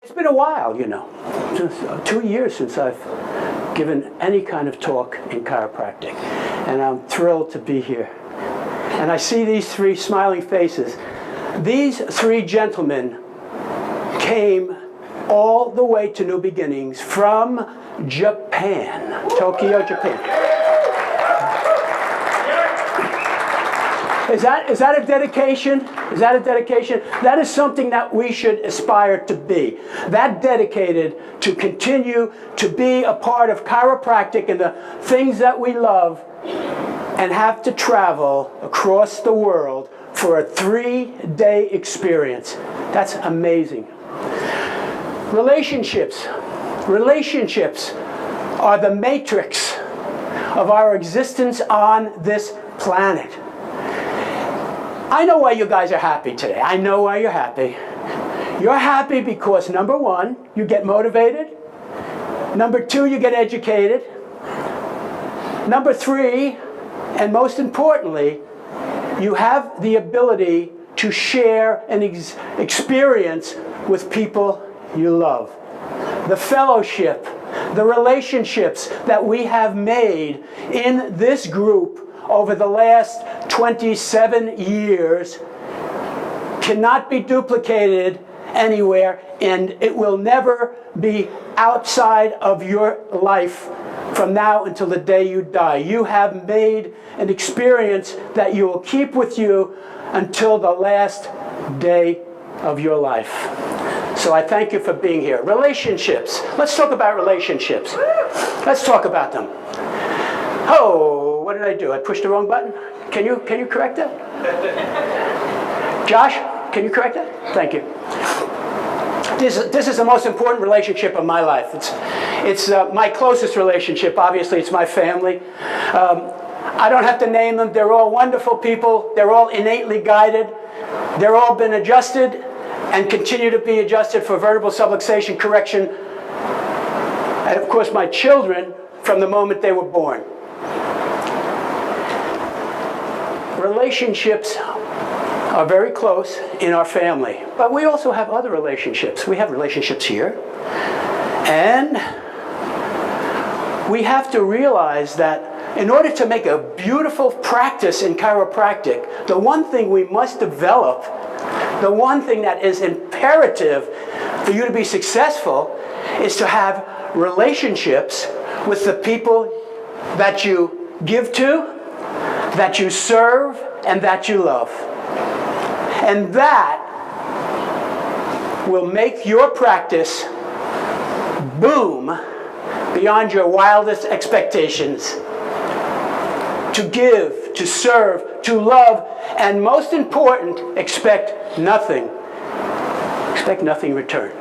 It's been a while, just 2 years since I've given any kind of talk in chiropractic, and I'm thrilled to be here. And I see these three smiling faces. These three gentlemen came all the way to New Beginnings from Japan, Tokyo, Japan. Is that a dedication? Is that a dedication? That is something that we should aspire to be. That dedicated to continue to be a part of chiropractic and the things that we love, and have to travel across the world for a 3-day experience. That's amazing. Relationships. Relationships are the matrix of our existence on this planet. I know why you guys are happy today. I know why you're happy. You're happy because, number one, you get motivated. Number two, you get educated. Number three, and most importantly, you have the ability to share an experience with people you love. The fellowship, the relationships that we have made in this group over the last 27 years cannot be duplicated anywhere, and it will never be outside of your life from now until the day you die. You have made an experience that you will keep with you until the last day of your life. So I thank you for being here. Relationships. Let's talk about relationships. Let's talk about them. Oh, what did I do? I pushed the wrong button? Can you correct that? Josh, can you correct that? Thank you. This is the most important relationship of my life. It's my closest relationship. Obviously, it's my family. I don't have to name them. They're all wonderful people. They're all innately guided. They're all been adjusted and continue to be adjusted for vertebral subluxation correction. And of course, my children from the moment they were born. Relationships are very close in our family, but we also have other relationships. We have relationships here, and we have to realize that in order to make a beautiful practice in chiropractic, the one thing we must develop, the one thing that is imperative for you to be successful, is to have relationships with the people that you give to, that you serve, and that you love. And that will make your practice boom beyond your wildest expectations. To give, to serve, to love, and most important, expect nothing. Expect nothing in return.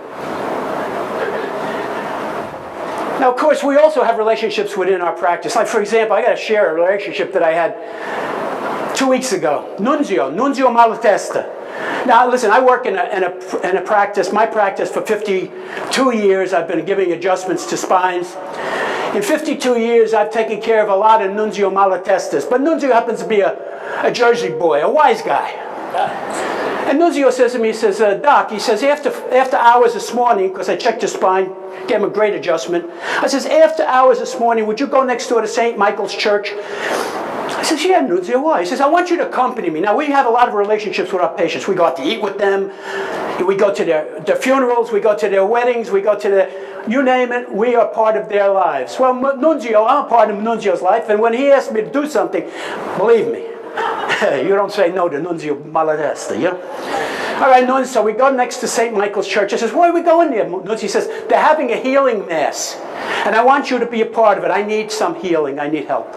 Now, of course, we also have relationships within our practice. Like, for example, I got to share a relationship that I had 2 weeks ago. Nunzio Malatesta. Now, listen, I work in a practice, my practice, for 52 years. I've been giving adjustments to spines. In 52 years, I've taken care of a lot of Nunzio Malatestas. But Nunzio happens to be a Jersey boy, a wise guy. And Nunzio says to me, he says, Doc, he says, after hours this morning, because I checked his spine, gave him a great adjustment. I says, after hours this morning, would you go next door to St. Michael's Church? I says, yeah, Nunzio, why? He says, I want you to accompany me. Now, we have a lot of relationships with our patients. We go out to eat with them. We go to their funerals. We go to their weddings. We go to their, you name it, we are part of their lives. Well, Nunzio, I'm part of Nunzio's life, and when he asked me to do something, believe me, you don't say no to Nunzio Malatesta, yeah? All right, Nunzio, so we go next to St. Michael's Church. I says, why are we going there? Nunzio says, they're having a healing mass, and I want you to be a part of it. I need some healing. I need help.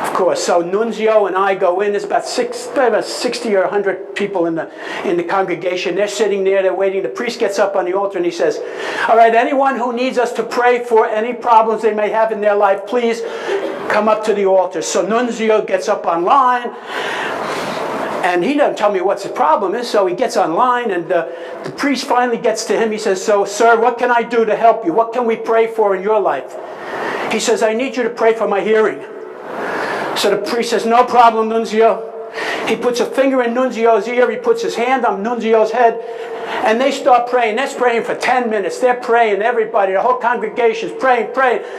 Of course, so Nunzio and I go in. There's about 60 or 100 people in the congregation. They're sitting there, they're waiting. The priest gets up on the altar and he says, all right, anyone who needs us to pray for any problems they may have in their life, please come up to the altar. So Nunzio gets up online, and he doesn't tell me what his problem is, so he gets online, and the priest finally gets to him. He says, so, sir, what can I do to help you? What can we pray for in your life? He says, I need you to pray for my hearing. So the priest says, no problem, Nunzio. He puts a finger in Nunzio's ear. He puts his hand on Nunzio's head. And they start praying. They're praying for 10 minutes. They're praying. Everybody, the whole congregation's praying.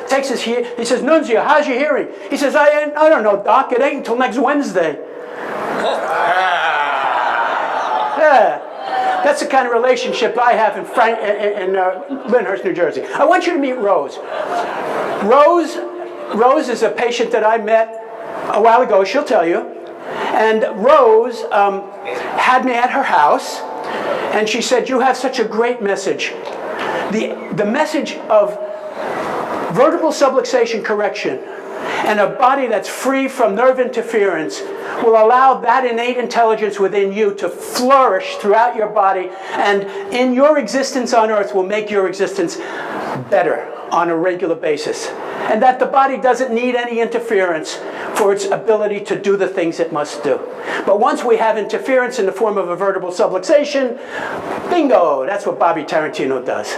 Takes his he says, Nunzio, how's your hearing? He says, I don't know, Doc. It ain't until next Wednesday. Yeah. That's the kind of relationship I have in Lyndhurst, New Jersey. I want you to meet Rose. Rose is a patient that I met a while ago. She'll tell you. And Rose had me at her house. And she said, you have such a great message. The message of vertebral subluxation correction and a body that's free from nerve interference will allow that innate intelligence within you to flourish throughout your body, and in your existence on earth will make your existence better on a regular basis. And that the body doesn't need any interference for its ability to do the things it must do. But once we have interference in the form of a vertebral subluxation, bingo, that's what Bobby Tarantino does.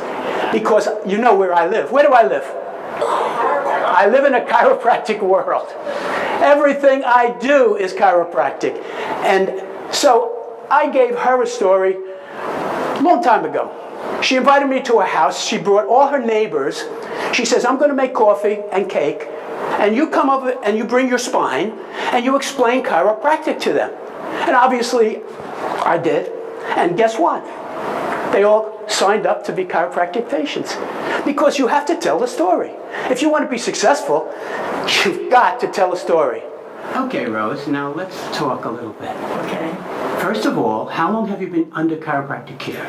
Because you know where I live. Where do I live? I live in a chiropractic world. Everything I do is chiropractic. And so I gave her a story a long time ago. She invited me to her house. She brought all her neighbors. She says, I'm going to make coffee and cake. And you come over and you bring your spine and you explain chiropractic to them. And obviously, I did. And guess what? They all signed up to be chiropractic patients. Because you have to tell the story. If you want to be successful, you've got to tell a story. Okay, Rose, now let's talk a little bit. Okay. First of all, how long have you been under chiropractic care?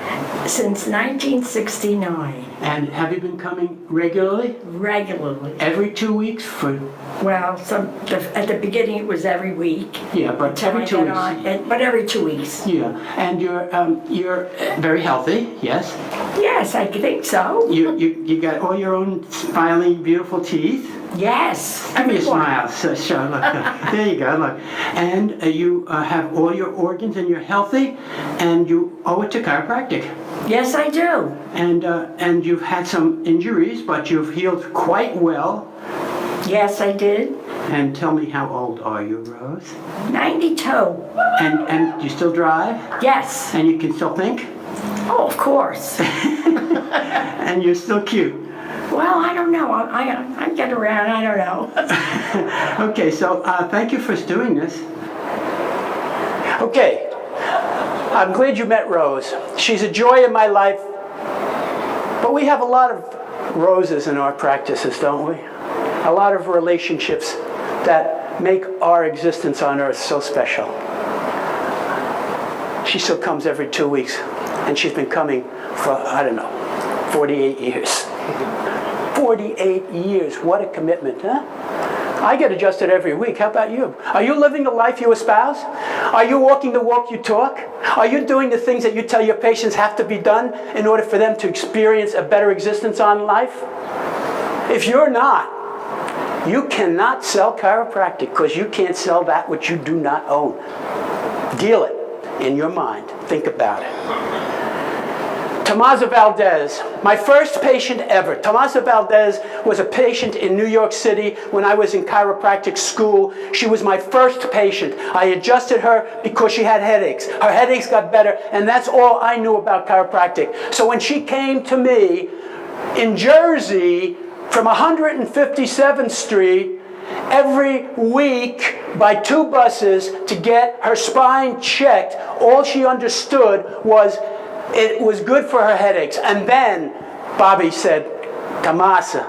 Since 1969. And have you been coming regularly? Regularly. Every 2 weeks for... Well, at the beginning it was every week. Yeah, but every 2 weeks. But every 2 weeks. Yeah, and you're very healthy, yes? Yes, I think so. You got all your own smiling, beautiful teeth. Yes. Give me a smile, so look. There you go, look. And you have all your organs and you're healthy, and you owe it to chiropractic. Yes, I do. And you've had some injuries, but you've healed quite well. Yes, I did. And tell me, how old are you, Rose? 92. And you still drive? Yes. And you can still think? Oh, of course. And you're still cute. Well, I don't know. I get around. I don't know. Okay, so thank you for doing this. Okay, I'm glad you met Rose. She's a joy in my life. But we have a lot of Roses in our practices, don't we? A lot of relationships that make our existence on earth so special. She still comes every 2 weeks, and she's been coming for, I don't know, 48 years. 48 years, what a commitment, huh? I get adjusted every week. How about you? Are you living the life you espouse? Are you walking the walk you talk? Are you doing the things that you tell your patients have to be done in order for them to experience a better existence on life? If you're not, you cannot sell chiropractic, because you can't sell that which you do not own. Deal it in your mind. Think about it. Tomasa Valdez, my first patient ever. Tomasa Valdez was a patient in New York City when I was in chiropractic school. She was my first patient. I adjusted her because she had headaches. Her headaches got better, and that's all I knew about chiropractic. So when she came to me in Jersey from 157th Street every week by 2 buses to get her spine checked, all she understood was it was good for her headaches. And then Bobby said, Tomasa,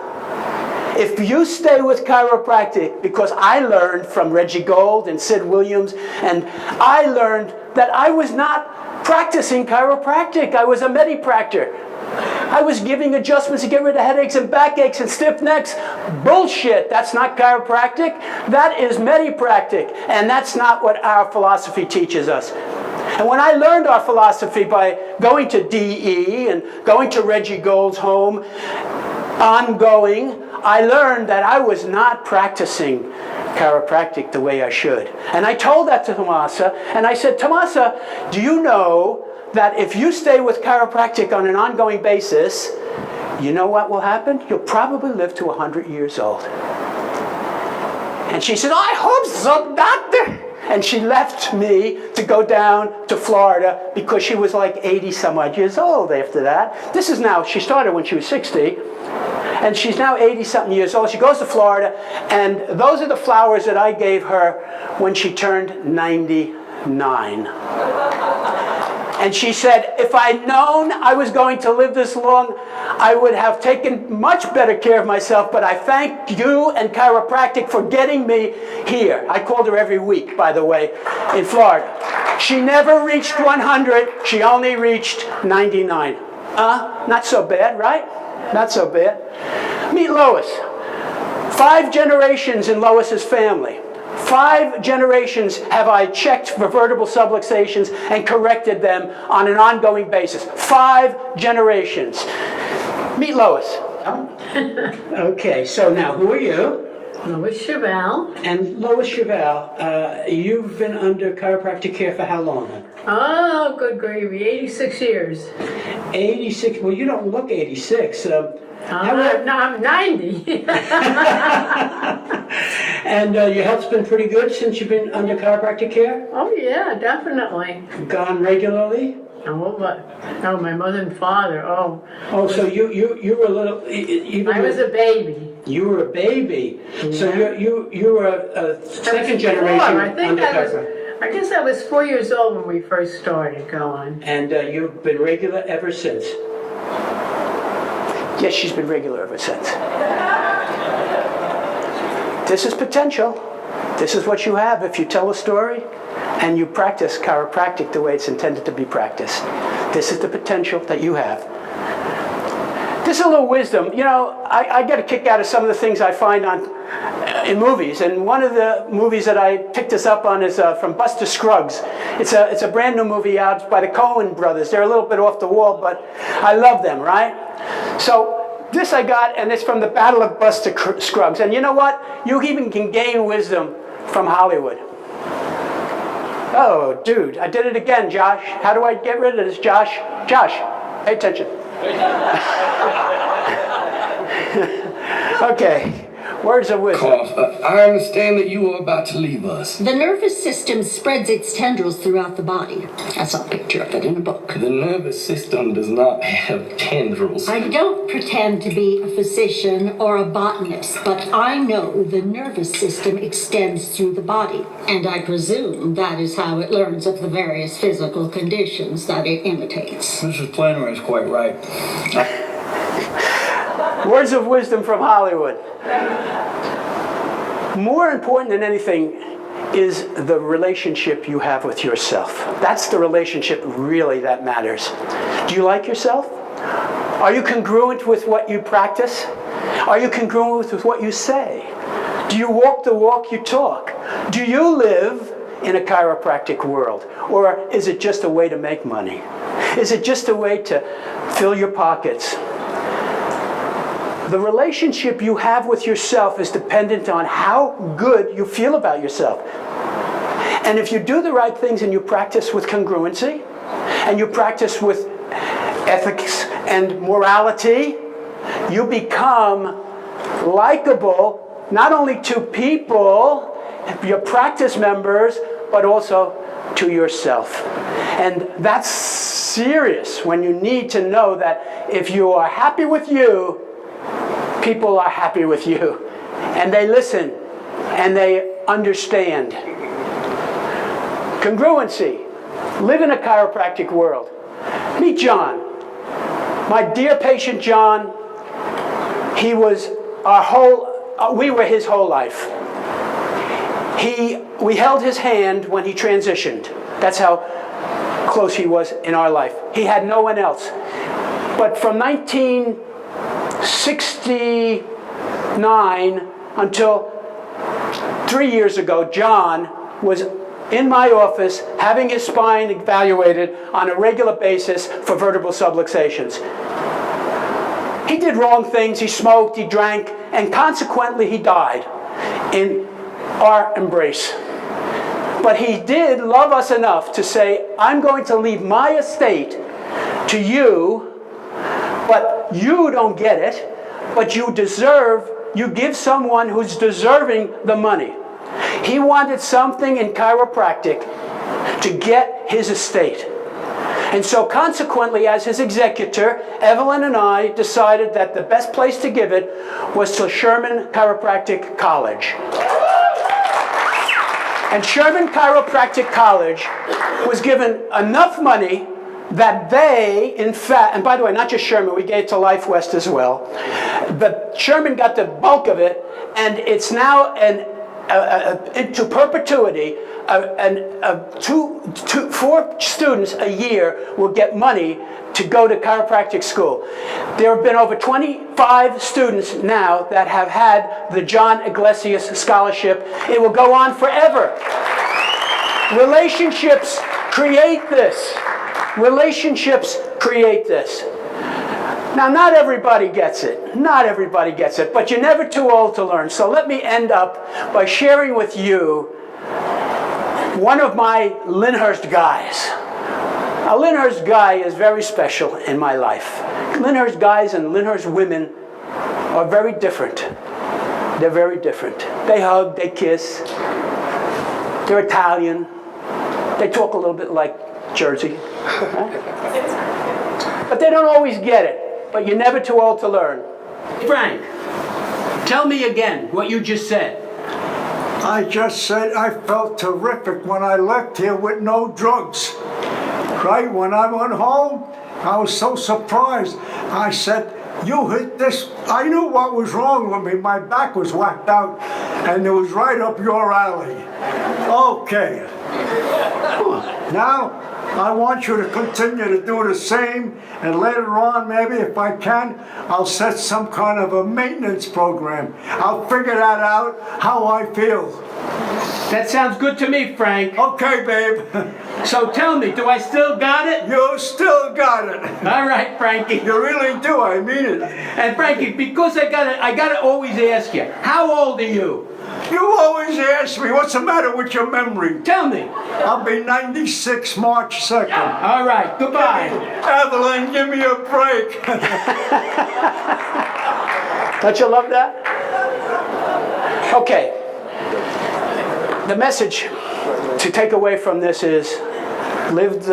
if you stay with chiropractic, because I learned from Reggie Gold and Sid Williams, and I learned that I was not practicing chiropractic. I was a medipractor. I was giving adjustments to get rid of headaches and backaches and stiff necks. Bullshit. That's not chiropractic. That is medipractic. And that's not what our philosophy teaches us. And when I learned our philosophy by going to DE and going to Reggie Gold's home, ongoing, I learned that I was not practicing chiropractic the way I should. And I told that to Tomasa, and I said, Tomasa, do you know that if you stay with chiropractic on an ongoing basis, you know what will happen? You'll probably live to 100 years old. And she said, I hope so, doctor. And she left me to go down to Florida because she was like 80 some odd years old after that. This is now, she started when she was 60. And she's now 80-something years old. She goes to Florida, and those are the flowers that I gave her when she turned 99. And she said, if I'd known I was going to live this long, I would have taken much better care of myself, but I thank you and chiropractic for getting me here. I called her every week, by the way, in Florida. She never reached 100. She only reached 99. Not so bad, right? Not so bad. Meet Lois. 5 generations in Lois's family. 5 generations have I checked for vertebral subluxations and corrected them on an ongoing basis. 5 generations. Meet Lois. Okay, so now who are you? Lois Chevelle. And Lois Chevelle, you've been under chiropractic care for how long? Oh, good gravy, 86 years. 86, well you don't look 86. I'm 90. And your health's been pretty good since you've been under chiropractic care? Oh yeah, definitely. Gone regularly? Oh, but my mother and father. Oh, so you were a little. Even I was a baby. You were a baby. Yeah. So you were a second generation I think under I chiropractic. I guess I was 4 years old when we first started going. And you've been regular ever since. Yes, she's been regular ever since. This is potential. This is what you have if you tell a story and you practice chiropractic the way it's intended to be practiced. This is the potential that you have. This is a little wisdom. You know, I get a kick out of some of the things I find in movies. And one of the movies that I picked this up on is from Buster Scruggs. It's a brand new movie out by the Coen brothers. They're a little bit off the wall, but I love them, right? So this I got, and it's from the Battle of Buster Scruggs. And you know what? You even can gain wisdom from Hollywood. Oh, dude, I did it again, Josh. How do I get rid of this, Josh? Josh, pay attention. Okay. Words of wisdom. I understand that you are about to leave us. The nervous system spreads its tendrils throughout the body. I saw a picture of it in a book. The nervous system does not have tendrils. I don't pretend to be a physician or a botanist, but I know the nervous system extends through the body, and I presume that is how it learns of the various physical conditions that it imitates. Mrs. Planner is quite right. Words of wisdom from Hollywood. More important than anything is the relationship you have with yourself. That's the relationship really that matters. Do you like yourself? Are you congruent with what you practice? Are you congruent with what you say? Do you walk the walk you talk? Do you live in a chiropractic world? Or is it just a way to make money? Is it just a way to fill your pockets? The relationship you have with yourself is dependent on how good you feel about yourself. And if you do the right things and you practice with congruency, and you practice with ethics and morality, you become likable not only to people, your practice members, but also to yourself. And that's serious when you need to know that if you are happy with you, people are happy with you, and they listen, and they understand. Congruency. Live in a chiropractic world. Meet John. My dear patient John, he was we were his whole life. We held his hand when he transitioned. That's how close he was in our life. He had no one else. But from 1969 until 3 years ago, John was in my office having his spine evaluated on a regular basis for vertebral subluxations. He did wrong things, he smoked, he drank, and consequently he died in our embrace. But he did love us enough to say, I'm going to leave my estate to you, but you don't get it, but you give someone who's deserving the money. He wanted something in chiropractic to get his estate. And so consequently, as his executor, Evelyn and I decided that the best place to give it was to Sherman Chiropractic College. And Sherman Chiropractic College was given enough money that they, in fact, and by the way, not just Sherman, we gave to Life West as well, but Sherman got the bulk of it, and it's now into perpetuity. 4 students a year will get money to go to chiropractic school. There have been over 25 students now that have had the John Iglesias Scholarship. It will go on forever. Relationships create this. Relationships create this. Now, not everybody gets it. Not everybody gets it, but you're never too old to learn. So let me end up by sharing with you one of my Lyndhurst guys. A Lyndhurst guy is very special in my life. Lyndhurst guys and Lyndhurst women are very different. They're very different. They hug, they kiss. They're Italian. They talk a little bit like Jersey. Right? But they don't always get it. But you're never too old to learn. Frank, tell me again what you just said. I just said I felt terrific when I left here with no drugs. Right? When I went home, I was so surprised. I said, you hit this. I knew what was wrong with me. My back was whacked out, and it was right up your alley. Okay. Now, I want you to continue to do the same, and later on, maybe if I can, I'll set some kind of a maintenance program. I'll figure that out, how I feel. That sounds good to me, Frank. Okay, babe. So tell me, do I still got it? You still got it. All right, Frankie. You really do, I mean it. And Frankie, because I gotta always ask you, how old are you? You always ask me, what's the matter with your memory? Tell me. I'll be 96 March 2nd. All right, goodbye. Evelyn, give me a break. Don't you love that? Okay. The message to take away from this is live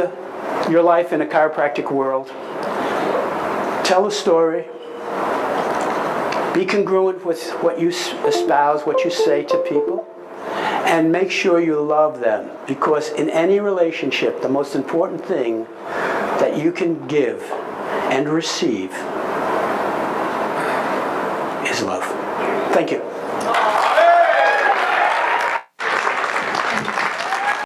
your life in a chiropractic world. Tell a story. Be congruent with what you espouse, what you say to people. And make sure you love them. Because in any relationship, the most important thing that you can give and receive is love. Thank you.